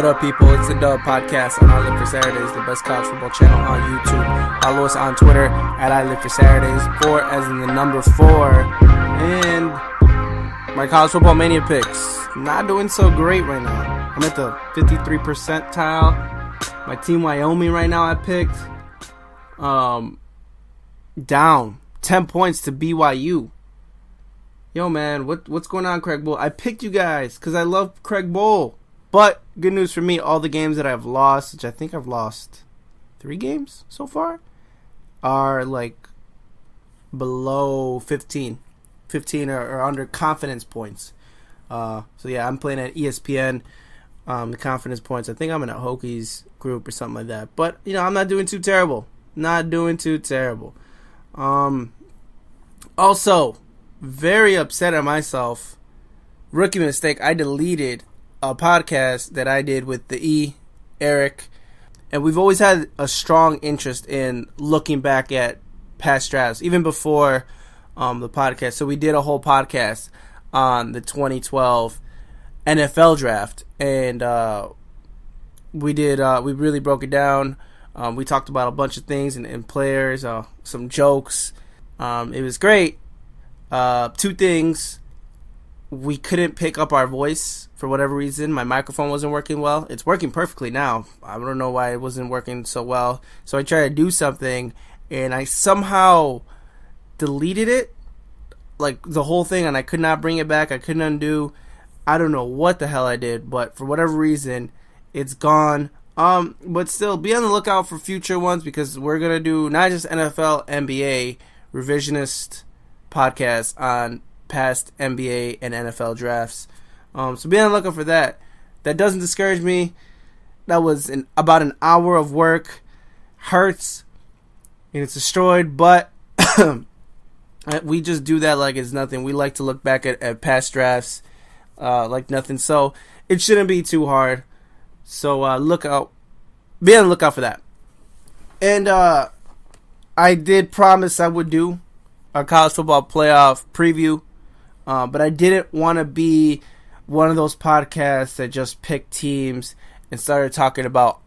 What up, people? It's the Dub Podcast on I Live for Saturdays, the best college football channel on YouTube. Follow us on Twitter at I Live for Saturdays, 4 as in the number 4. And my college football mania picks. Not doing so great right now. I'm at the 53 percentile. My team Wyoming right now I picked. Down 10 points to BYU. Yo, man, what's going on, Craig Bowl? I picked you guys because I love Craig Bowl. But good news for me, all the games that I've lost, which I think I've lost 3 games so far, are like below 15 or under confidence points. So yeah, I'm playing at ESPN, the confidence points. I think I'm in a Hokies group or something like that. But, you know, I'm not doing too terrible. Also, very upset at myself. Rookie mistake, I deleted a podcast that I did with the Eric, and we've always had a strong interest in looking back at past drafts, even before the podcast. So we did a whole podcast on the 2012 NFL draft, and we really broke it down. We talked about a bunch of things and players, some jokes. It was great. 2 things. We couldn't pick up our voice for whatever reason. My microphone wasn't working well. It's working perfectly now. I don't know why it wasn't working so well. So I tried to do something, and I somehow deleted it, like the whole thing, and I could not bring it back. I couldn't undo. I don't know what the hell I did, but for whatever reason, it's gone. But still, be on the lookout for future ones, because we're going to do not just NFL, NBA, Revisionist podcast on past NBA and NFL drafts. So be on the lookout for that. That doesn't discourage me. That was about an hour of work. Hurts. And it's destroyed. But we just do that like it's nothing. We like to look back at past drafts like nothing. So it shouldn't be too hard. So be on the lookout for that. And I did promise I would do a college football playoff preview. But I didn't want to be one of those podcasts that just picked teams and started talking about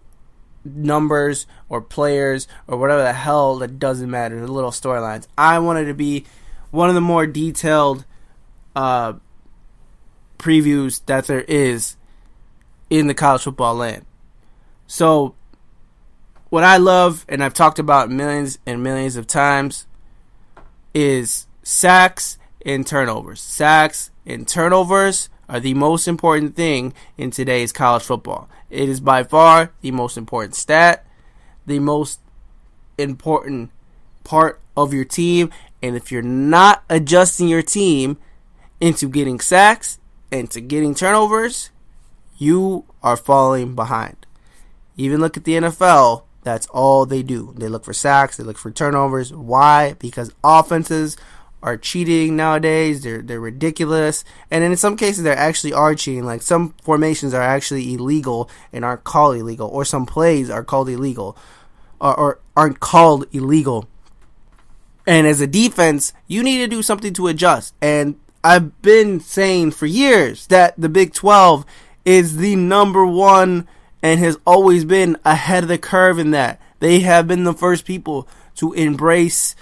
numbers or players or whatever the hell that doesn't matter, the little storylines. I wanted to be one of the more detailed previews that there is in the college football land. So what I love, and I've talked about millions and millions of times, is sacks and turnovers. Sacks and turnovers are the most important thing in today's college football. It is by far the most important stat, the most important part of your team. And if you're not adjusting your team into getting sacks and to getting turnovers, you are falling behind. Even look at the NFL. That's all they do. They look for sacks. They look for turnovers. Why? Because offenses are cheating nowadays. They're ridiculous, and in some cases they actually are cheating. Like some formations are actually illegal and aren't called illegal, or some plays are called illegal or aren't called illegal. And as a defense, you need to do something to adjust. And I've been saying for years that the Big 12 is the number one and has always been ahead of the curve in that. They have been the first people to embrace,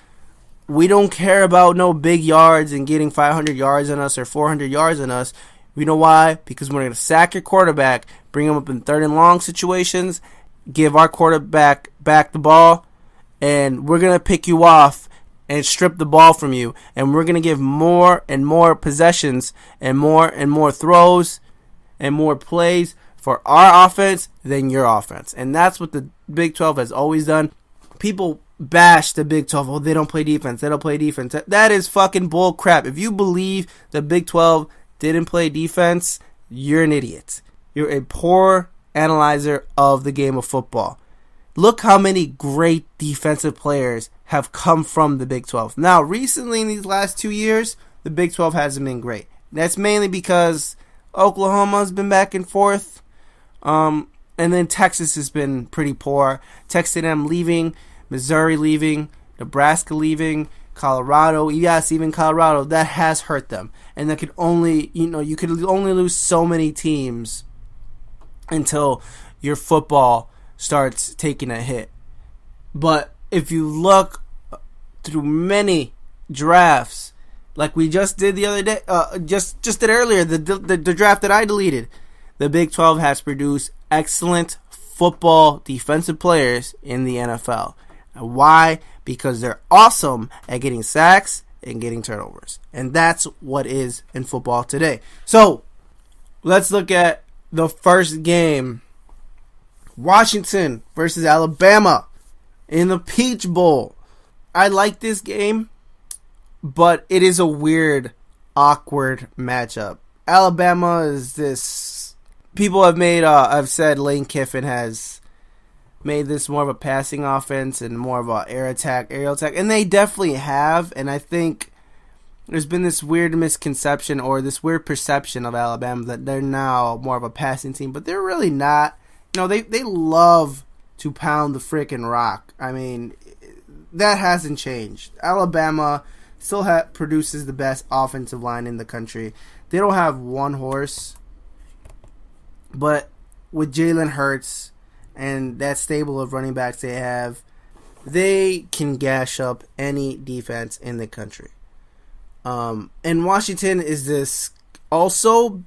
we don't care about no big yards and getting 500 yards on us or 400 yards on us. You know why? Because we're going to sack your quarterback, bring him up in 3rd and long situations, give our quarterback back the ball, and we're going to pick you off and strip the ball from you. And we're going to give more and more possessions and more throws and more plays for our offense than your offense. And that's what the Big 12 has always done. People bash the Big 12. Oh, they don't play defense. They don't play defense. That is fucking bull crap. If you believe the Big 12 didn't play defense, you're an idiot. You're a poor analyzer of the game of football. Look how many great defensive players have come from the Big 12. Now, recently in these last 2 years, the Big 12 hasn't been great. That's mainly because Oklahoma's been back and forth. And then Texas has been pretty poor. Texas A&M leaving, Missouri leaving, Nebraska leaving, Colorado, yes, even Colorado, that has hurt them. And that could only, you could only lose so many teams until your football starts taking a hit. But if you look through many drafts, like we just did the other day, just did earlier, the draft that I deleted, the Big 12 has produced excellent football defensive players in the NFL. And why? Because they're awesome at getting sacks and getting turnovers. And that's what is in football today. So, let's look at the first game. Washington versus Alabama in the Peach Bowl. I like this game, but it is a weird, awkward matchup. Alabama is this... People have made... I've said Lane Kiffin has made this more of a passing offense and more of a aerial attack, and they definitely have. And I think there's been this weird misconception or this weird perception of Alabama that they're now more of a passing team, but they're really not. You know, they love to pound the freaking rock. I mean, that hasn't changed. Alabama still produces the best offensive line in the country. They don't have one horse, but with Jalen Hurts and that stable of running backs they have, they can gash up any defense in the country. And Washington is this also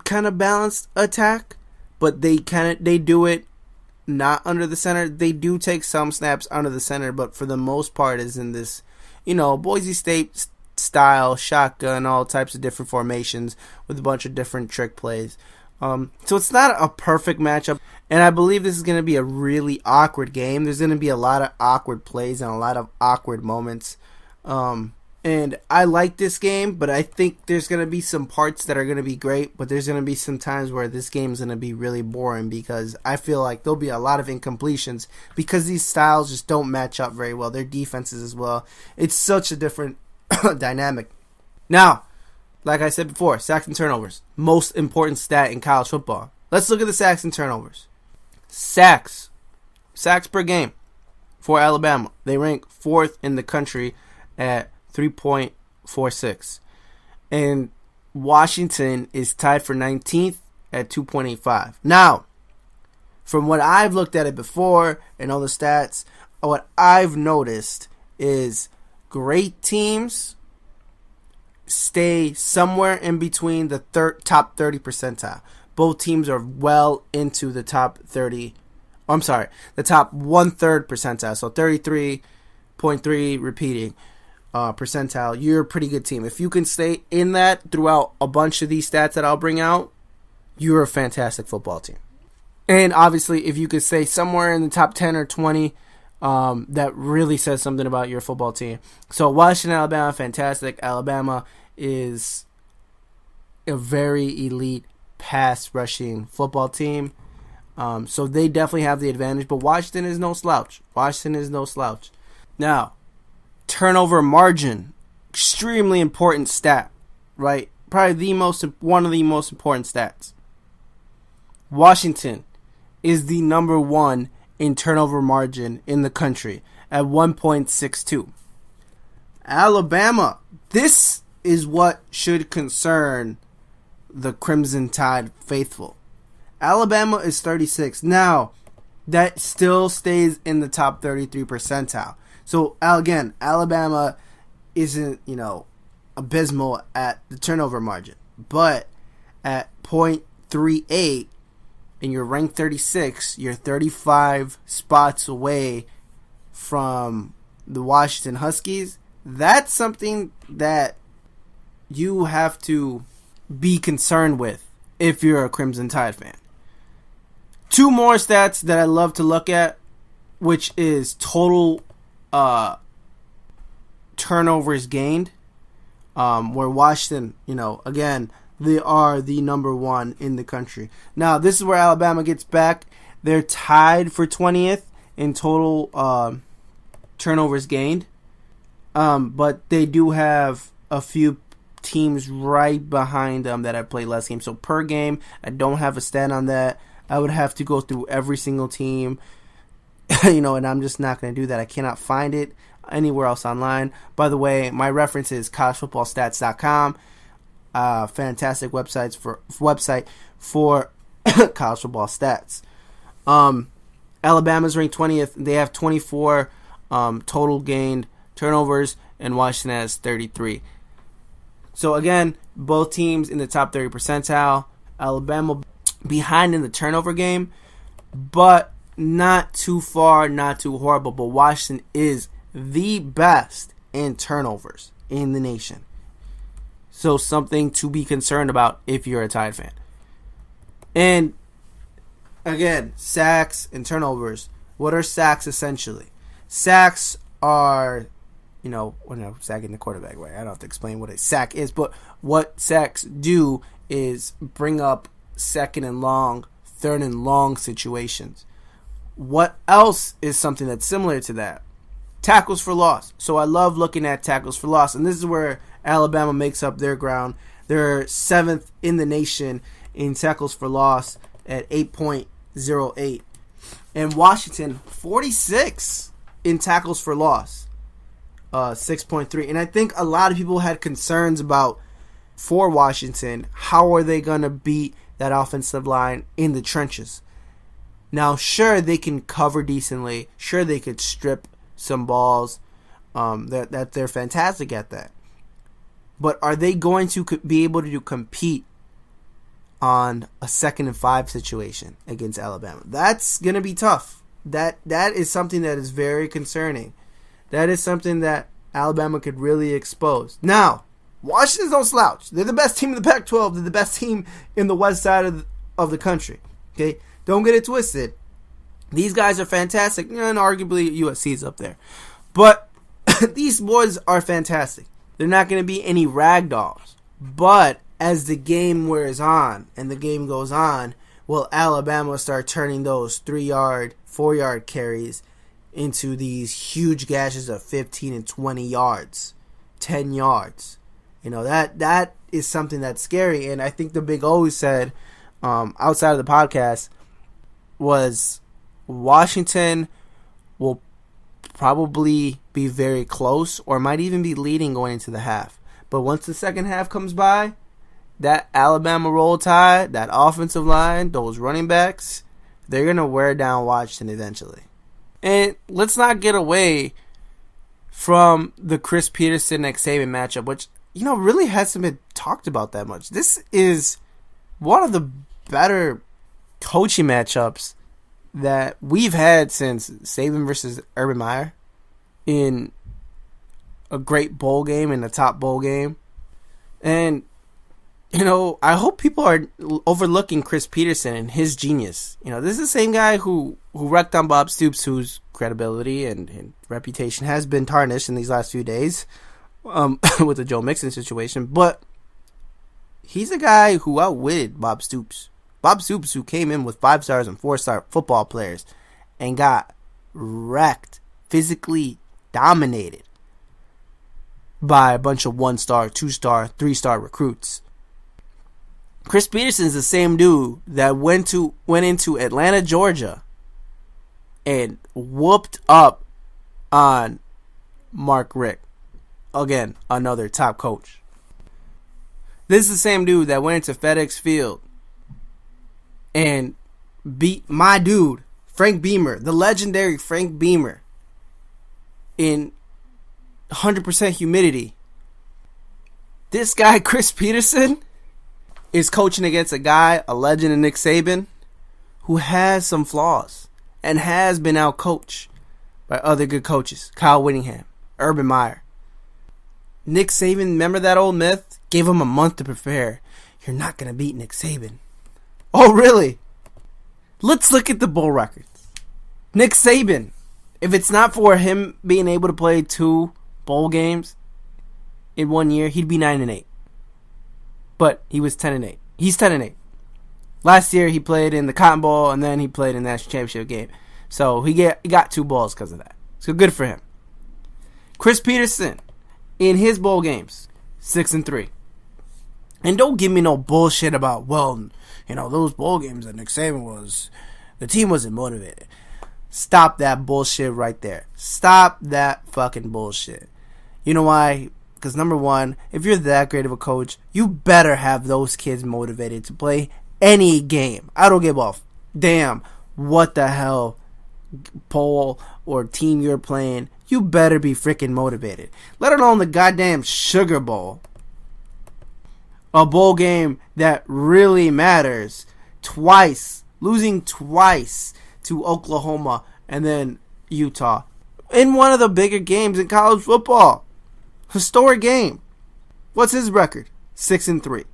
kind of balanced attack, but they do it not under the center. They do take some snaps under the center, but for the most part is in this, Boise State style shotgun, all types of different formations with a bunch of different trick plays. So it's not a perfect matchup, and I believe this is going to be a really awkward game. There's going to be a lot of awkward plays and a lot of awkward moments. And I like this game, but I think there's going to be some parts that are going to be great, but there's going to be some times where this game is going to be really boring because I feel like there'll be a lot of incompletions because these styles just don't match up very well. Their defenses as well. It's such a different dynamic. Now, like I said before, sacks and turnovers. Most important stat in college football. Let's look at the sacks and turnovers. Sacks per game for Alabama. They rank 4th in the country at 3.46. And Washington is tied for 19th at 2.85. Now, from what I've looked at it before and all the stats, what I've noticed is great teams stay somewhere in between the top 30 percentile. Both teams are well into the top 30. The top 1/3 percentile. So 33.3 repeating percentile. You're a pretty good team. If you can stay in that throughout a bunch of these stats that I'll bring out, you're a fantastic football team. And obviously, if you could stay somewhere in the top 10 or 20, that really says something about your football team. So Washington, Alabama, fantastic. Alabama is a very elite pass rushing football team. So they definitely have the advantage, but Washington is no slouch. Now, turnover margin, extremely important stat, right? Probably one of the most important stats. Washington is the number 1 in turnover margin in the country at 1.62. Alabama, this is what should concern the Crimson Tide faithful. Alabama is 36. Now, that still stays in the top 33 percentile. So, again, Alabama isn't, abysmal at the turnover margin. But at 0.38, and you're ranked 36, you're 35 spots away from the Washington Huskies. That's something that you have to be concerned with if you're a Crimson Tide fan. 2 more stats that I love to look at, which is total turnovers gained, where Washington, again, they are the number 1 in the country. Now, this is where Alabama gets back. They're tied for 20th in total turnovers gained, but they do have a few teams right behind them that have played less games. So per game, I don't have a stat on that. I would have to go through every single team, and I'm just not going to do that. I cannot find it anywhere else online. By the way, my reference is collegefootballstats.com. Fantastic website for college football stats. Alabama's ranked 20th. They have 24 total gained turnovers, and Washington has 33. So again, both teams in the top 30 percentile. Alabama behind in the turnover game, but not too far, not too horrible. But Washington is the best in turnovers in the nation. So something to be concerned about if you're a Tide fan. And again, sacks and turnovers. What are sacks essentially? Sacks are, sacking the quarterback, right? I don't have to explain what a sack is, but what sacks do is bring up second and long, third and long situations. What else is something that's similar to that? Tackles for loss. So I love looking at tackles for loss, and this is where Alabama makes up their ground. They're 7th in the nation in tackles for loss at 8.08. And Washington, 46 in tackles for loss, 6.3. And I think a lot of people had concerns about, for Washington, how are they going to beat that offensive line in the trenches? Now, sure, they can cover decently. Sure, they could strip some balls. That they're fantastic at that. But are they going to be able to compete on a 2nd and 5 situation against Alabama? That's going to be tough. That is something that is very concerning. That is something that Alabama could really expose. Now, Washington's no slouch. They're the best team in the Pac-12. They're the best team in the west side of the country. Okay, don't get it twisted. These guys are fantastic, and arguably USC's up there. But these boys are fantastic. They're not going to be any ragdolls. But as the game wears on and the game goes on, will Alabama start turning those 3-yard, 4-yard carries into these huge gashes of 15 and 20 yards, 10 yards? That is something that's scary. And I think the Big O said, outside of the podcast, was Washington will probably be very close or might even be leading going into the half. But once the second half comes by, that Alabama roll tide, that offensive line, those running backs, they're going to wear down Washington eventually. And let's not get away from the Chris Petersen-Nick Saban matchup, which, really hasn't been talked about that much. This is one of the better coaching matchups that we've had since Saban versus Urban Meyer in a great bowl game, in the top bowl game. And, I hope people are overlooking Chris Petersen and his genius. This is the same guy who wrecked on Bob Stoops, whose credibility and reputation has been tarnished in these last few days with the Joe Mixon situation. But he's a guy who outwitted Bob Stoops. Bob Stoops, who came in with 5-stars and 4-star football players and got wrecked, physically dominated by a bunch of 1-star, 2-star, 3-star recruits. Chris Petersen's the same dude that went into Atlanta, Georgia, and whooped up on Mark Richt. Again, another top coach. This is the same dude that went into FedEx Field and beat my dude, Frank Beamer, the legendary Frank Beamer, in 100% humidity. This guy, Chris Petersen, is coaching against a guy, a legend in Nick Saban, who has some flaws and has been outcoached by other good coaches. Kyle Whittingham, Urban Meyer. Nick Saban, remember that old myth? Gave him a month to prepare. You're not going to beat Nick Saban. Oh, really? Let's look at the bowl records. Nick Saban, if it's not for him being able to play 2 bowl games in 1 year, he'd be 9-8. But he was 10-8. He's 10-8. Last year he played in the Cotton Bowl and then he played in the national championship game. So he got 2 balls because of that. So good for him. Chris Petersen, in his bowl games, 6-3. And don't give me no bullshit about, those bowl games that Nick Saban was, the team wasn't motivated. Stop that bullshit right there. Stop that fucking bullshit. You know why? Because number one, if you're that great of a coach, you better have those kids motivated to play any game. I don't give a damn what the hell poll or team you're playing. You better be freaking motivated. Let alone the goddamn Sugar Bowl. A bowl game that really matters. Twice. Losing twice to Oklahoma and then Utah. In one of the bigger games in college football. Historic game. What's his record? 6-3.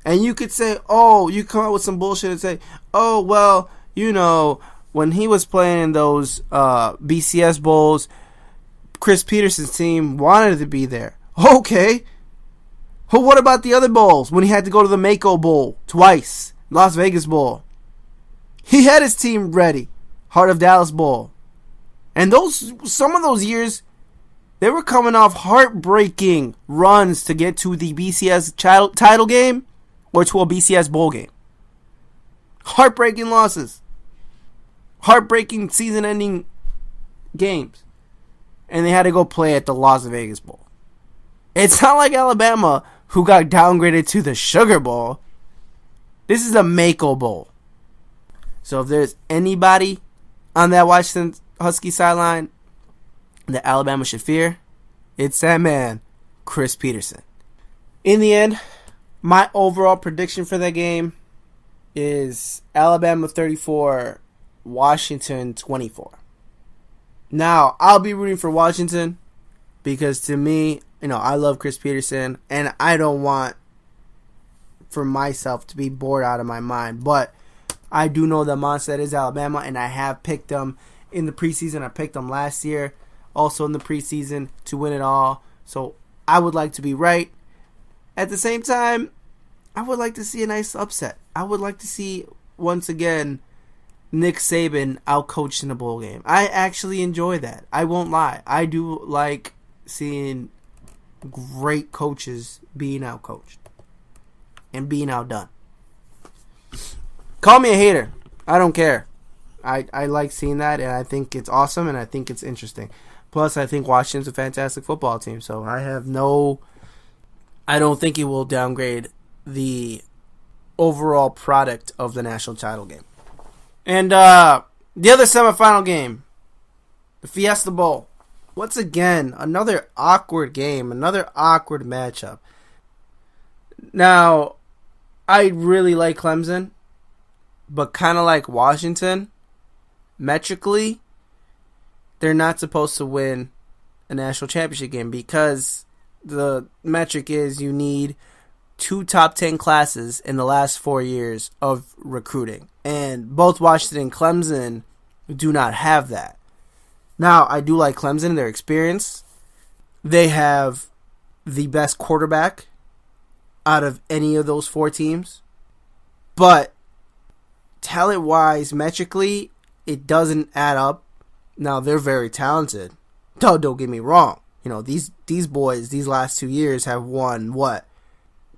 And you could say, oh, you come out with some bullshit and say, oh, well, you know, when he was playing in those BCS bowls, Chris Petersen's team wanted to be there. Okay. Well, what about the other bowls? When he had to go to the Mako Bowl twice, Las Vegas Bowl. He had his team ready. Heart of Dallas Bowl. And some of those years, they were coming off heartbreaking runs to get to the BCS title game or to a BCS bowl game. Heartbreaking losses. Heartbreaking season-ending games. And they had to go play at the Las Vegas Bowl. It's not like Alabama, who got downgraded to the Sugar Bowl. This is the Mako Bowl. So if there's anybody on that Washington Husky sideline that Alabama should fear, it's that man, Chris Petersen. In the end, my overall prediction for that game is Alabama 34, Washington 24. Now, I'll be rooting for Washington because to me, you know, I love Chris Petersen and I don't want for myself to be bored out of my mind. But I do know the monster that is Alabama, and I have picked them in the preseason. I picked them last year, also in the preseason, to win it all. So I would like to be right. At the same time, I would like to see a nice upset. I would like to see, once again, Nick Saban outcoached in a bowl game. I actually enjoy that. I won't lie. I do like seeing great coaches being outcoached and being outdone. Call me a hater. I don't care. I like seeing that, and I think it's awesome, and I think it's interesting. Plus, I think Washington's a fantastic football team, so I don't think it will downgrade the overall product of the national title game. And the other semifinal game, the Fiesta Bowl. Once again, another awkward game, another awkward matchup. Now, I really like Clemson, but kind of like Washington, metrically, they're not supposed to win a national championship game because the metric is you need 2 top 10 classes in the last 4 years of recruiting. And both Washington and Clemson do not have that. Now, I do like Clemson and their experience. They have the best quarterback out of any of those 4 teams. But talent-wise, metrically, it doesn't add up. Now, they're very talented. Don't get me wrong. You know, these boys, these last 2 years have won,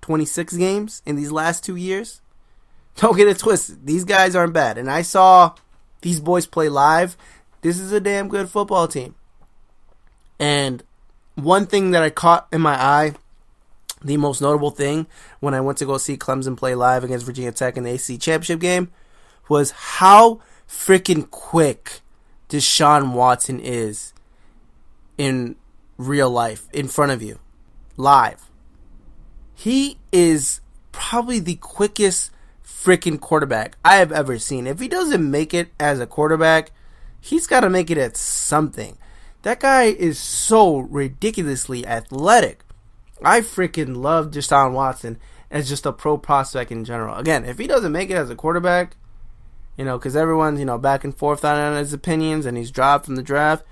26 games in these last 2 years? Don't get it twisted. These guys aren't bad. And I saw these boys play live. This is a damn good football team. And one thing that I caught in my eye, the most notable thing when I went to go see Clemson play live against Virginia Tech in the ACC Championship game, was how freaking quick Deshaun Watson is in real life, in front of you, live. He is probably the quickest freaking quarterback I have ever seen. If he doesn't make it as a quarterback, he's got to make it at something. That guy is so ridiculously athletic. I freaking love Deshaun Watson as just a pro prospect in general. Again, if he doesn't make it as a quarterback, you know, because everyone's, you know, back and forth on his opinions and he's dropped from the draft,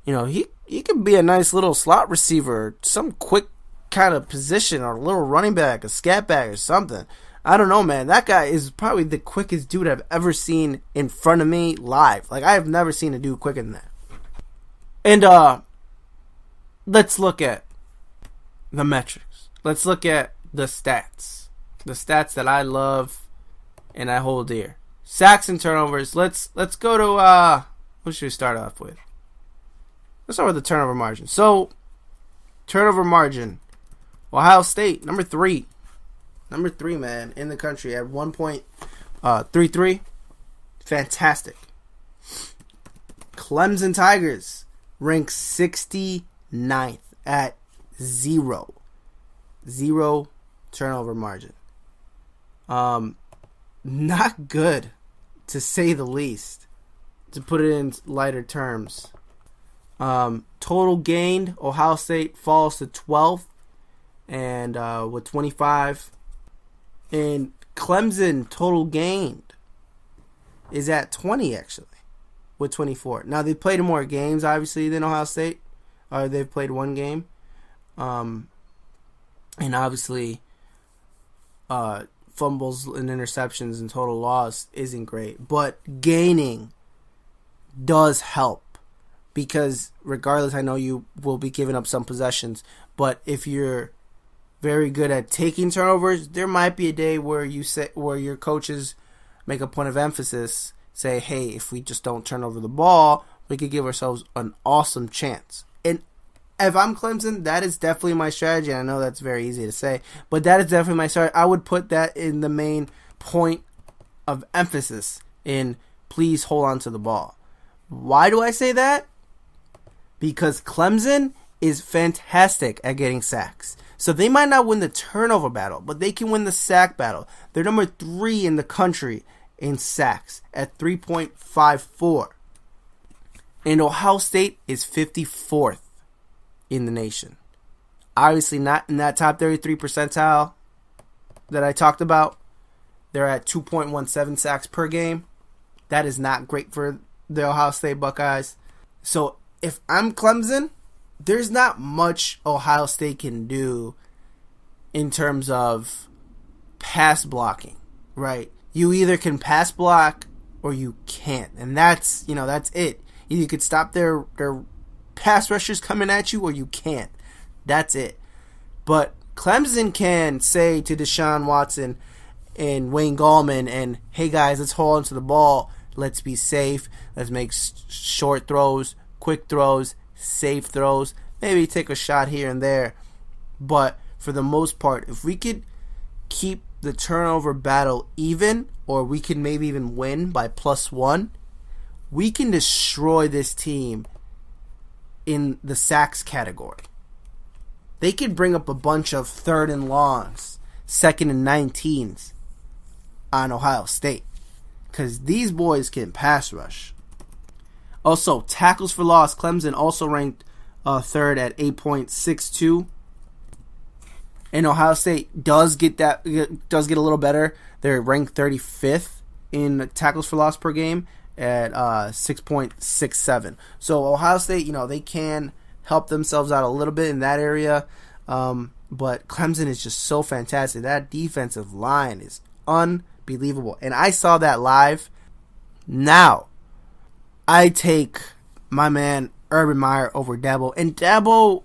you know, he could be a nice little slot receiver, some quick kind of position, or a little running back, a scat back or something. I don't know, man. That guy is probably the quickest dude I've ever seen in front of me live. Like, I have never seen a dude quicker than that. And let's look at the metrics. Let's look at the stats. The stats that I love and I hold dear. Sacks and turnovers. Let's go to what should we start off with? Let's start with the turnover margin. So, turnover margin. Ohio State, number 3. Number 3, man, in the country at 1.33. Fantastic. Clemson Tigers rank 69th at 0 turnover margin. Not good, to say the least, to put it in lighter terms. Total gained, Ohio State falls to 12th and with 25. And Clemson total gained is at 20, actually, with 24. Now, they've played more games, obviously, than Ohio State. Or they've played one game. And obviously, fumbles and interceptions and total loss isn't great. But gaining does help. Because regardless, I know you will be giving up some possessions. But if you're very good at taking turnovers, there might be a day where your coaches make a point of emphasis, say, hey, if we just don't turn over the ball, we could give ourselves an awesome chance. And if I'm Clemson, that is definitely my strategy. I know that's very easy to say, but that is definitely my strategy. I would put that in the main point of emphasis in please hold on to the ball. Why do I say that? Because Clemson is fantastic at getting sacks. So they might not win the turnover battle, but they can win the sack battle. They're number 3 in the country in sacks at 3.54. And Ohio State is 54th in the nation. Obviously not in that top 33 percentile that I talked about. They're at 2.17 sacks per game. That is not great for the Ohio State Buckeyes. So if I'm Clemson, there's not much Ohio State can do in terms of pass blocking, right? You either can pass block or you can't. And that's it. Either you could stop their pass rushers coming at you or you can't. That's it. But Clemson can say to Deshaun Watson and Wayne Gallman and, hey guys, let's hold on to the ball. Let's be safe. Let's make short throws, quick throws, safe throws, maybe take a shot here and there. But for the most part, if we could keep the turnover battle even, or we can maybe even win by +1, we can destroy this team in the sacks category. They could bring up a bunch of 3rd and longs, 2nd and 19s on Ohio State, because these boys can pass rush. Also, tackles for loss. Clemson also ranked 3rd at 8.62. And Ohio State does get a little better. They're ranked 35th in tackles for loss per game at 6.67. So Ohio State, they can help themselves out a little bit in that area. But Clemson is just so fantastic. That defensive line is unbelievable. And I saw that live. Now, I take my man Urban Meyer over Dabo. And Dabo,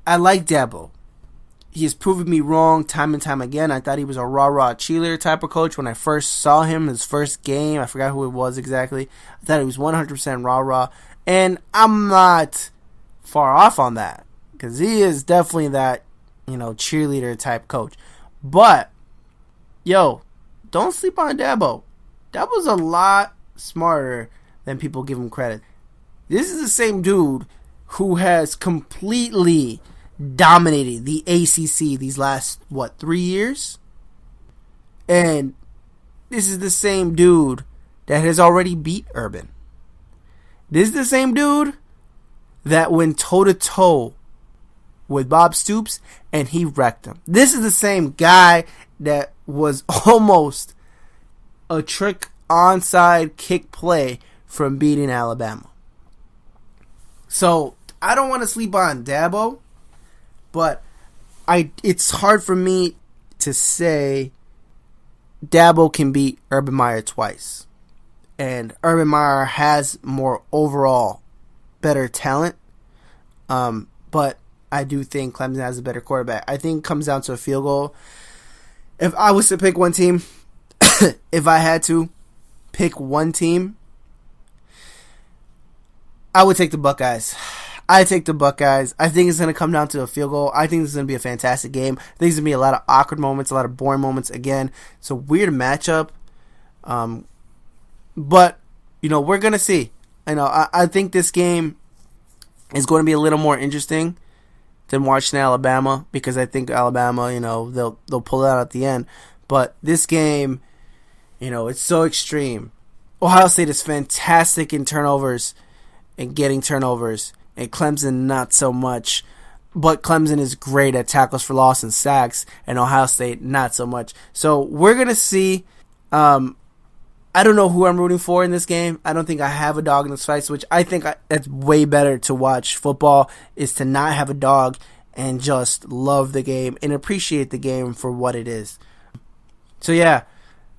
I like Dabo. He has proven me wrong time and time again. I thought he was a rah-rah cheerleader type of coach when I first saw him, his first game. I forgot who it was exactly. I thought he was 100% rah-rah. And I'm not far off on that, because he is definitely that, cheerleader type coach. But, don't sleep on Dabo. Dabo's a lot smarter than people give him credit. This is the same dude who has completely dominated the ACC these last, 3 years? And this is the same dude that has already beat Urban. This is the same dude that went toe-to-toe with Bob Stoops and he wrecked him. This is the same guy that was almost a trick onside kick play from beating Alabama. So, I don't want to sleep on Dabo, but it's hard for me to say Dabo can beat Urban Meyer twice. And Urban Meyer has more overall better talent. But I do think Clemson has a better quarterback. I think it comes down to a field goal. If I was to pick one team, if I had to pick one team, I would take the Buckeyes. I take the Buckeyes. I think it's going to come down to a field goal. I think this is going to be a fantastic game. I think there's going to be a lot of awkward moments, a lot of boring moments. Again, it's a weird matchup. But, we're going to see. I think this game is going to be a little more interesting than watching Alabama, because I think Alabama, they'll pull it out at the end. But this game, it's so extreme. Ohio State is fantastic in turnovers and getting turnovers, and Clemson not so much. But Clemson is great at tackles for loss and sacks, and Ohio State not so much. So we're going to see. I don't know who I'm rooting for in this game. I don't think I have a dog in this fight, which I think that's way better to watch football, is to not have a dog and just love the game and appreciate the game for what it is. So yeah,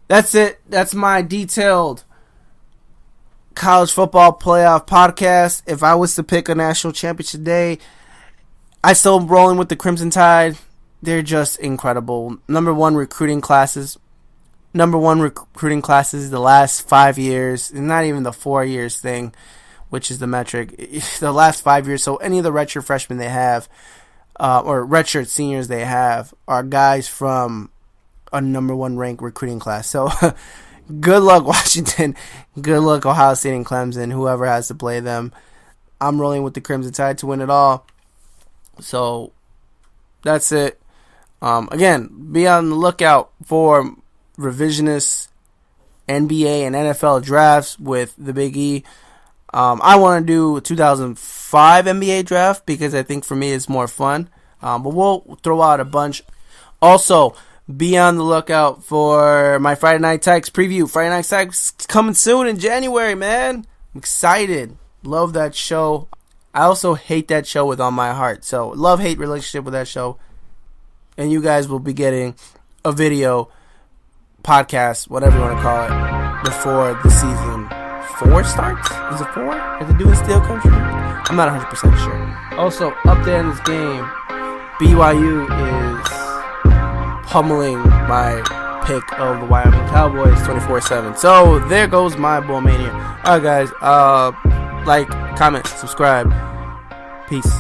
that's it. That's my detailed college football playoff podcast. If I was to pick a national championship day, I still rolling with the Crimson Tide. They're just incredible. Number one recruiting classes the last 5 years, and not even the 4 years thing, which is the metric. The last 5 years. So any of the redshirt freshmen they have, or redshirt seniors they have, are guys from a number one ranked recruiting class. So good luck, Washington. Good luck, Ohio State and Clemson, whoever has to play them. I'm rolling with the Crimson Tide to win it all. So that's it. Again, be on the lookout for Revisionist NBA and NFL drafts with the Big E. I want to do a 2005 NBA draft because I think for me it's more fun. But we'll throw out a bunch. Also, be on the lookout for my Friday Night Tykes preview. Friday Night Tykes coming soon in January, man. I'm excited. Love that show. I also hate that show with all my heart. So, love-hate relationship with that show. And you guys will be getting a video, podcast, whatever you want to call it, before the season 4 starts? Is it 4? Are they doing Steel Country? I'm not 100% sure. Also, update on this game. BYU is pummeling my pick of the Wyoming Cowboys 24-7. So, there goes my Bowl Mania. Alright, guys. Like, comment, subscribe. Peace.